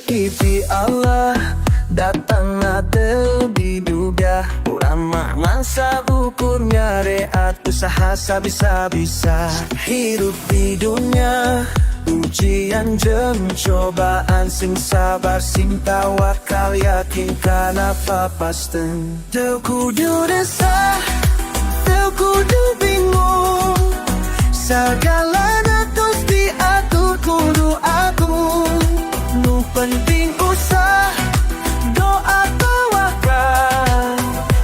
rezeki Allah datang ada diduga. Orang masa ukurnya reat usaha sabisa-bisa. Hidup di dunia ujian jeng cobaan, sing sabar sing tawakal yakin kana papasten. Teu kudu resah, teu kudu bingung, segalana tos diatur kudu agung. Nu penting usah doa tawakal,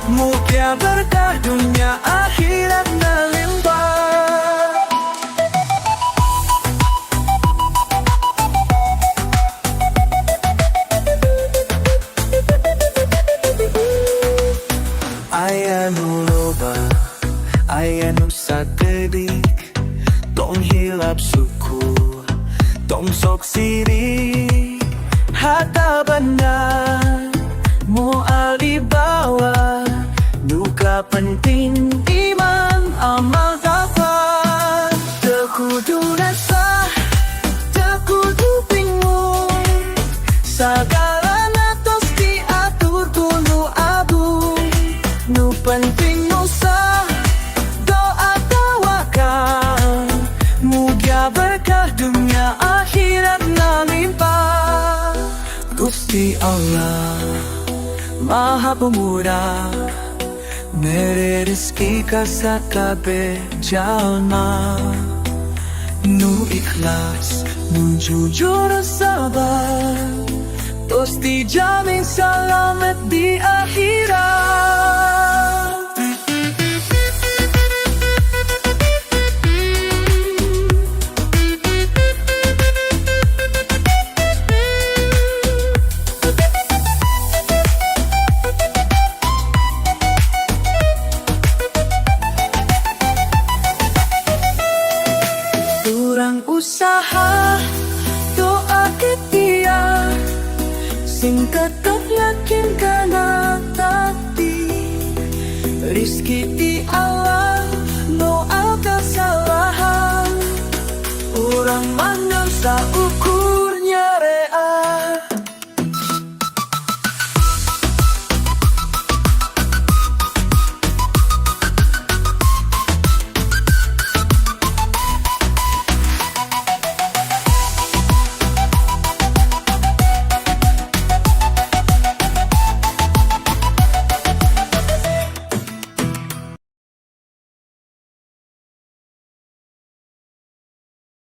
mugia berkah dunia akhirat melimpah. Aya nu loba, aya nu sakedik, tong hilap suku, tong sok sirik. Harta benda moal dibawa, duka penting iman amal takwa. Teu kudu resah, teu kudu bingung, sagalana tos diatur kudu agung. Nu penting usah doa tawakal, mugia berkah dunia akhirat nalimpah. Gusti Allah Maha Pemurah, mere rezeki ka sakabe jalma. Nu ikhlas, nu jujur sabar, tos dijamin selamat di akhirat. Kurang usaha, doa ketia, sing tetap yakin kana takdir. Rizki di Allah